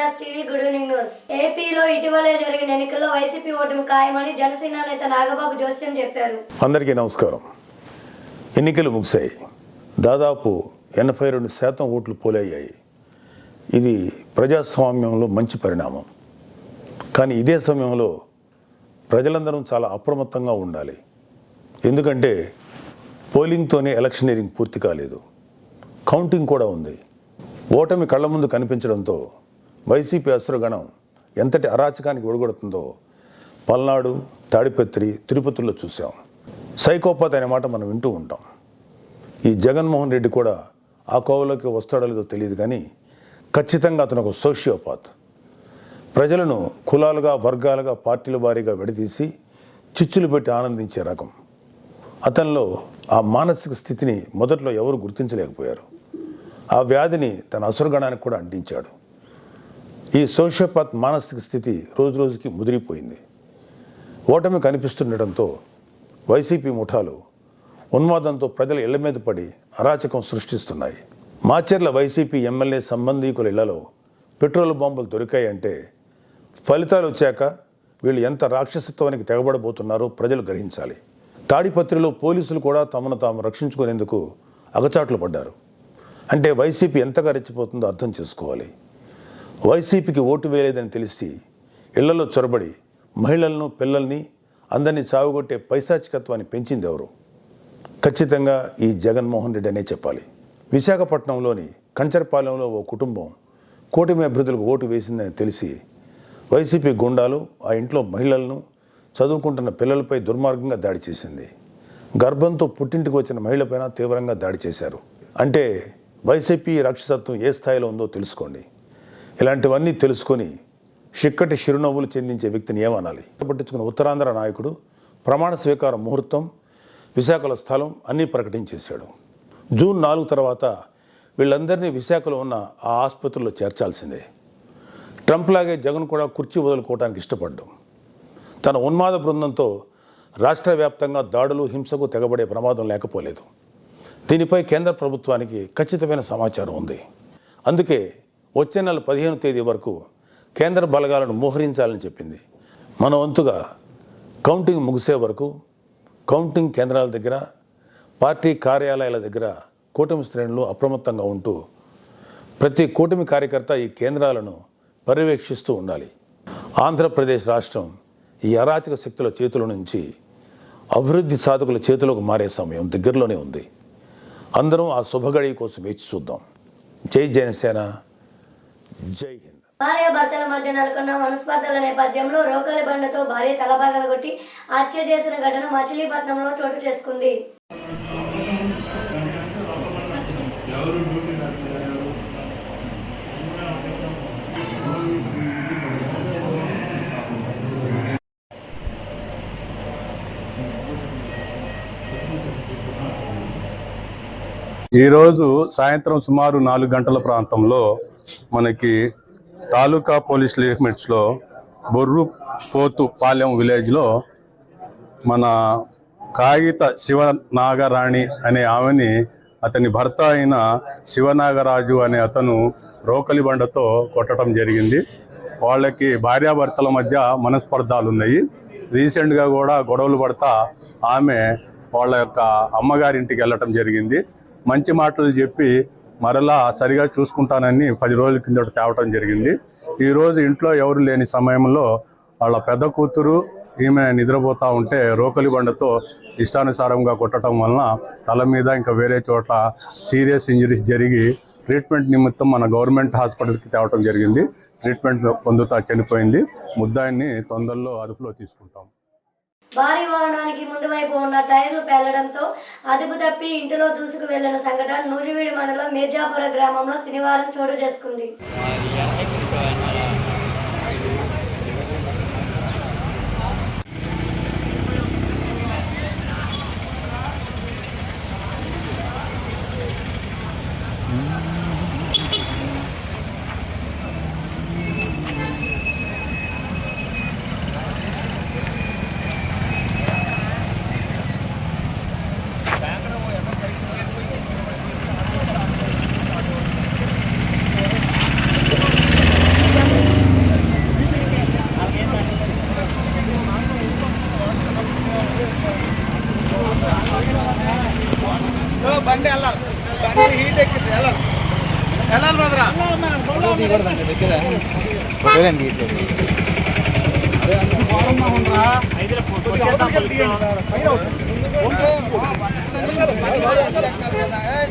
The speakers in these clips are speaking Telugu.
Nyas TV good evening news. ఏపీలో ఇటీవలే జరిగిన ఎన్నికల్లో వైసీపీ ఓటమి ఖాయమని జనసేన నేత నాగబాబు జోస్యం చెప్పారు. అందరికీ నమస్కారం. ఎన్నికలు ముగిశాయి. దాదాపు 82% ఓట్లు పోలయ్యాయి. ఇది ప్రజాస్వామ్యంలో మంచి పరిణామం. కానీ ఇదే సమయంలో ప్రజలందరం చాలా అప్రమత్తంగా ఉండాలి. ఎందుకంటే పోలింగ్తోనే ఎలక్షనీరింగ్ పూర్తి కాలేదు, కౌంటింగ్ కూడా ఉంది. ఓటమి కళ్ల ముందు కనిపించడంతో వైసీపీ అసురగణం ఎంతటి అరాచకానికి ఒడిగొడుతుందో పల్నాడు, తాడిపత్రి, తిరుపతిలో చూసాం. సైకోపాత్ అనే మాట మనం వింటూ ఉంటాం. ఈ జగన్మోహన్ రెడ్డి కూడా ఆ కోవలోకి వస్తాడో లేదో తెలియదు, కానీ ఖచ్చితంగా అతను ఒక సోషియోపాత్. ప్రజలను కులాలుగా, వర్గాలుగా, పార్టీల వారీగా విడదీసి చిచ్చులు పెట్టి ఆనందించే రకం. అతనిలో ఆ మానసిక స్థితిని మొదట్లో ఎవరు గుర్తించలేకపోయారు. ఆ వ్యాధిని తన అసురగణానికి కూడా అంటించాడు. ఈ సోషియోపాత్ మానసిక స్థితి రోజు రోజుకి ముదిరిపోయింది. ఓటమి కనిపిస్తుండటంతో వైసీపీ ముఠాలు ఉన్మాదంతో ప్రజల ఇళ్ల మీద పడి అరాచకం సృష్టిస్తున్నాయి. మాచర్ల వైసీపీ ఎమ్మెల్యే సంబంధీకుల ఇళ్లలో పెట్రోల్ బాంబులు దొరికాయంటే ఫలితాలు వచ్చాక వీళ్ళు ఎంత రాక్షసత్వానికి తెగబడబోతున్నారో ప్రజలు గ్రహించాలి. తాడిపత్రిలో పోలీసులు కూడా తమను తాము రక్షించుకునేందుకు అగచాట్లు పడ్డారు. అంటే వైసీపీ ఎంతగా రెచ్చిపోతుందో అర్థం చేసుకోవాలి. వైసీపీకి ఓటు వేయలేదని తెలిసి ఇళ్లలో చొరబడి మహిళలను, పిల్లల్ని అందరినీ చావుగొట్టే పైశాచికత్వాన్ని పెంచింది ఎవరు? ఖచ్చితంగా ఈ జగన్మోహన్ రెడ్డి అనే చెప్పాలి. విశాఖపట్నంలోని కంచరపాలెంలో ఓ కుటుంబం కూటమి అభ్యర్థులకు ఓటు వేసిందని తెలిసి వైసీపీ గుండాలు ఆ ఇంట్లో మహిళలను, చదువుకుంటున్న పిల్లలపై దుర్మార్గంగా దాడి చేసింది. గర్భంతో పుట్టింటికి వచ్చిన మహిళపైన తీవ్రంగా దాడి చేశారు. అంటే వైసీపీ రాక్షసత్వం ఏ స్థాయిలో ఉందో తెలుసుకోండి. ఇలాంటివన్నీ తెలుసుకొని చిక్కటి చిరునవ్వులు చెందించే వ్యక్తిని ఏమనాలి? పట్టించుకున్న ఉత్తరాంధ్ర నాయకుడు ప్రమాణ స్వీకార ముహూర్తం, విశాఖలో స్థలం అన్నీ ప్రకటించేశాడు. జూన్ 4 తర్వాత వీళ్ళందరినీ విశాఖలో ఉన్న ఆ ఆసుపత్రిలో చేర్చాల్సిందే. ట్రంప్ లాగే జగన్ కూడా కుర్చీ వదులుకోవడానికి ఇష్టపడ్డాం. తన ఉన్మాద బృందంతో రాష్ట్ర వ్యాప్తంగా దాడులు, హింసకు తెగబడే ప్రమాదం లేకపోలేదు. దీనిపై కేంద్ర ప్రభుత్వానికి ఖచ్చితమైన సమాచారం ఉంది. అందుకే వచ్చే నెల 15వ తేదీ వరకు కేంద్ర బలగాలను మోహరించాలని చెప్పింది. మన వంతుగా కౌంటింగ్ ముగిసే వరకు కౌంటింగ్ కేంద్రాల దగ్గర, పార్టీ కార్యాలయాల దగ్గర కూటమి శ్రేణులు అప్రమత్తంగా ఉంటూ ప్రతి కూటమి కార్యకర్త ఈ కేంద్రాలను పర్యవేక్షిస్తూ ఉండాలి. ఆంధ్రప్రదేశ్ రాష్ట్రం ఈ అరాచక శక్తుల చేతుల నుంచి అభివృద్ధి సాధకుల చేతులకు మారే సమయం దగ్గరలోనే ఉంది. అందరం ఆ శుభగడి కోసం వేచి చూద్దాం. జై జనసేన, జై హింద్. భార్యాభర్తల మధ్య నెలకొన్న మనస్పర్ధల నేపథ్యంలో రోకలి బండతో భార్య తలబాగలు కొట్టి హత్య చేసిన ఘటన మచిలీపట్నంలో చోటు చేసుకుంది. ఈరోజు సాయంత్రం సుమారు 4 గంటల ప్రాంతంలో మనకి తాలూకా పోలీస్ లిమిట్స్లో బొర్రు పోతు పాలెం విలేజ్లో మన కాగిత శివనాగరాణి అనే ఆమెని అతని భర్త అయిన శివనాగరాజు అనే అతను రోకలి బండతో కొట్టడం జరిగింది. వాళ్ళకి భార్యాభర్తల మధ్య మనస్పర్ధాలు ఉన్నాయి. రీసెంట్గా కూడా గొడవలు పడతా ఆమె వాళ్ళ యొక్క అమ్మగారింటికి వెళ్ళటం జరిగింది. మంచి మాటలు చెప్పి మరలా సరిగా చూసుకుంటానని 10 రోజుల కిందట తేవటం జరిగింది. ఈరోజు ఇంట్లో ఎవరు లేని సమయంలో వాళ్ళ పెద్ద కూతురు ఈమె నిద్రపోతూ ఉంటే రోకలి బండతో ఇష్టానుసారంగా కొట్టడం వలన తల మీద ఇంకా వేరే చోట్ల సీరియస్ ఇంజరీస్ జరిగి ట్రీట్మెంట్ నిమిత్తం మన గవర్నమెంట్ హాస్పిటల్కి తేవటం జరిగింది. ట్రీట్మెంట్ పొందుతా చనిపోయింది. ముద్దాయిని తొందరలో అదుపులో తీసుకుంటాం. భారీ వాహనానికి ముందు వైపు ఉన్న టైర్లు పేలడంతో అదుపు తప్పి ఇంటిలో దూసుకు వెళ్లిన సంఘటన నూజివీడు మండలం మీర్జాపుర గ్రామంలో శనివారం చోటు చేసుకుంది. బండి వెళ్ళాలి, బండి హీట్ ఎక్కింది, వెళ్ళాలి వెళ్ళాలి బ్రదరా.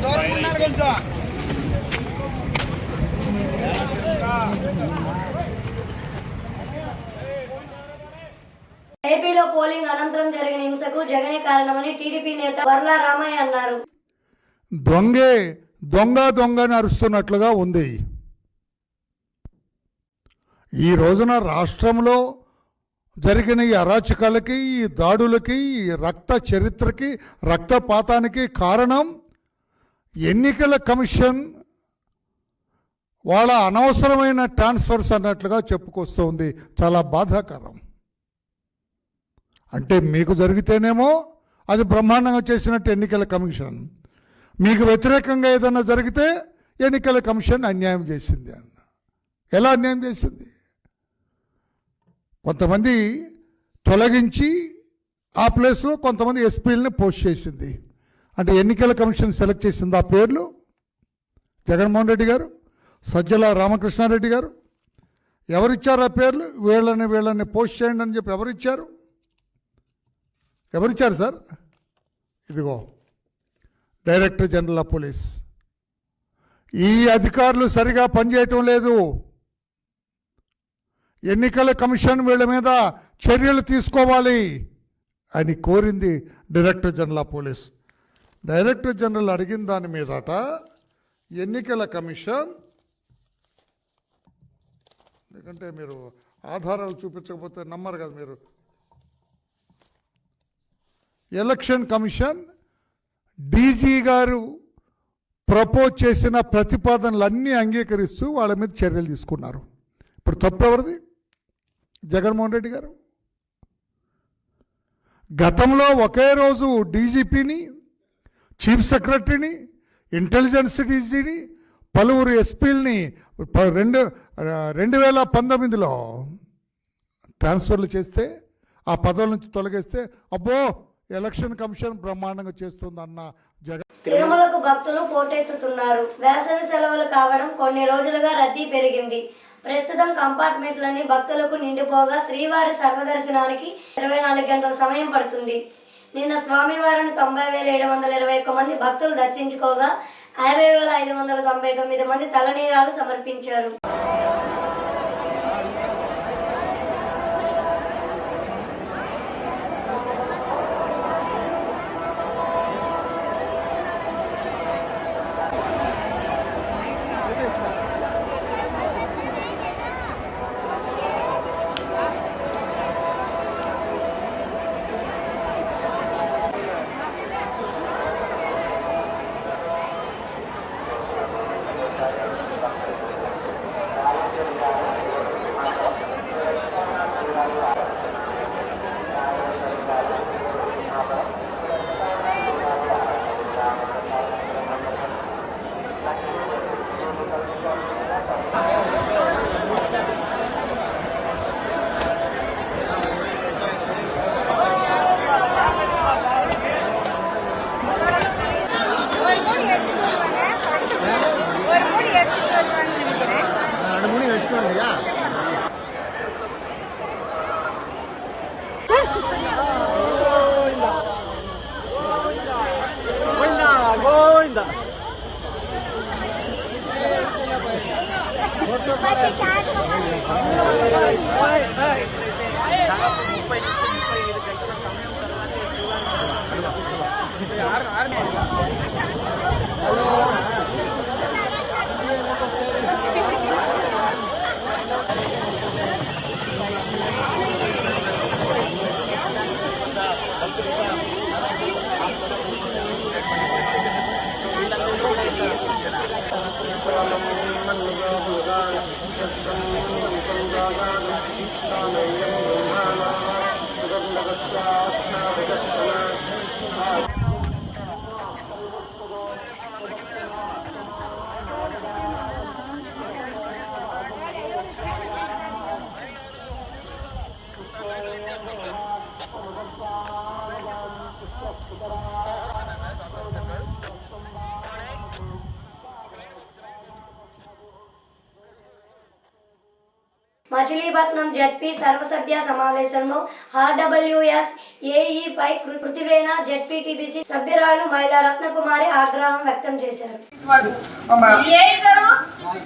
దూరం ఉన్నారు కొంచెం. ఏపీలో పోలింగ్ అనంతరం జరిగిన హింసకు జగనే కారణమని టీడీపీ నేత వర్ల రామయ్య అన్నారు. దొంగ అరుస్తున్నట్లుగా ఉంది. ఈ రోజున రాష్ట్రంలో జరిగిన ఈ అరాచకాలకి, ఈ దాడులకి, ఈ రక్త చరిత్రకి, రక్తపాతానికి కారణం ఎన్నికల కమిషన్ వాళ్ళ అనవసరమైన ట్రాన్స్ఫర్స్ అన్నట్లుగా చెప్పుకొస్తుంది. చాలా బాధాకరం. అంటే మీకు జరిగితేనేమో అది బ్రహ్మాండంగా చేసినట్టు ఎన్నికల కమిషన్, మీకు వ్యతిరేకంగా ఏదన్నా జరిగితే ఎన్నికల కమిషన్ అన్యాయం చేసింది అన్న. ఎలా అన్యాయం చేసింది? కొంతమంది తొలగించి ఆ ప్లేస్లో కొంతమంది ఎస్పీలని పోస్ట్ చేసింది. అంటే ఎన్నికల కమిషన్ సెలెక్ట్ చేసింది ఆ పేర్లు జగన్మోహన్ రెడ్డి గారు, సజ్జల రామకృష్ణారెడ్డి గారు. ఎవరిచ్చారు ఆ పేర్లు? వీళ్ళని పోస్ట్ చేయండి అని చెప్పి ఎవరిచ్చారు సార్? ఇదిగో డైరెక్టర్ జనరల్ ఆఫ్ పోలీస్. ఈ అధికారులు సరిగా పనిచేయటం లేదు. ఎన్నికల కమిషన్ వీళ్ళ మీద చర్యలు తీసుకోవాలి అని కోరింది director general of police. Director general అడిగిన దాని మీదట ఎన్నికల కమిషన్, ఎందుకంటే మీరు ఆధారాలు చూపించకపోతే నమ్మరు కదా మీరు, ఎలక్షన్ కమిషన్ డీజీ గారు ప్రపోజ్ చేసిన ప్రతిపాదనలన్నీ అంగీకరిస్తూ వాళ్ళ మీద చర్యలు తీసుకున్నారు. ఇప్పుడు తప్పు ఎవరిది? జగన్మోహన్ రెడ్డి గారు. గతంలో ఒకే రోజు డీజీపీని, చీఫ్ సెక్రటరీని, ఇంటెలిజెన్స్ డీజీని, పలువురు ఎస్పీలని 2019లో ట్రాన్స్ఫర్లు చేస్తే, ఆ పదవుల నుంచి తొలగిస్తే అబ్బో ఎలక్షన్ కమిషన్ బ్రహ్మాండంగా చేస్తుందన్న జగన్. తిరుమలకు భక్తులు పోటెత్తుతున్నారు. వేసవి సెలవులు కావడం కొన్ని రోజులుగా రద్దీ పెరిగింది. ప్రస్తుతం కంపార్ట్మెంట్లన్నీ భక్తులకు నిండిపోగా శ్రీవారి సర్వదర్శనానికి 24 గంటల సమయం పడుతుంది. నిన్న స్వామివారిని 90,721 మంది భక్తులు దర్శించుకోగా 50,599 మంది తలనీలాలు సమర్పించారు. మచిలీపట్నం జడ్పీ సర్వసభ్య సమావేశంలో ఆర్డబ్ల్యూఎస్ ఏఈ పై కృతివేణ జడ్పీటీబీసీ సభ్యురాలు మహిళా రత్నకుమారి ఆగ్రహం వ్యక్తం చేశారు. ఏఈ గారు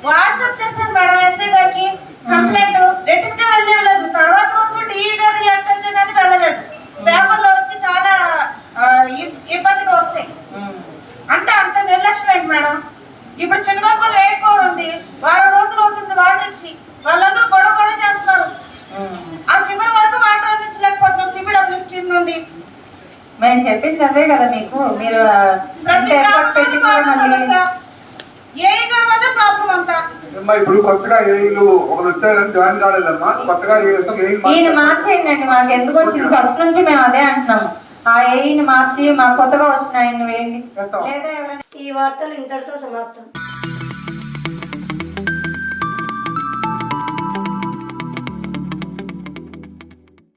వాట్సాప్ చేస్తారు మేడం ఎస్ఐ గారికి కంప్లైంట్ రిటర్న్ గా వెళ్ళలేదు. తర్వాత రోజు డిఈ గారు రియాక్ట్ అయితే కానీ వెళ్ళలేదు. పేపర్లో వచ్చి చాలా ఇబ్బందిగా వస్తాయి. అంటే అంత నిర్లక్ష్యం ఏంటి మేడం? ఇప్పుడు చిన్నగొప్పలు ఎయిర్పోర్ ఉంది, వారం రోజులు అవుతుంది వాటర్ ఇచ్చి, వాళ్ళందరూ గొడవ చేస్తున్నారు. ఆ చివరి వరకు వాటర్ అందించలేకపోతున్నాం సిబిడబ్ల్యూ స్కీమ్ నుండి. మేము చెప్పింది అదే కదా మీకు, మీరు ఏఈ గారి వల్ల ప్రాబ్లం అంతా. ఇప్పుడు కొత్తగా ఏఈలు ఒకరు వచ్చారని జాయిన్ కాలేదమ్మా. కొత్తగా ఈయన మార్చేయండి. మాకు ఎందుకు వచ్చింది ఫస్ట్ నుంచి మేము అదే అంటున్నాము. ఆ ఏఈని మార్చి మాకు కొత్తగా వచ్చిన ఆయన్ని వేయండి. లేదా ఎవరైనా. ఈ వార్తలు ఇంతటితో సమాప్తం.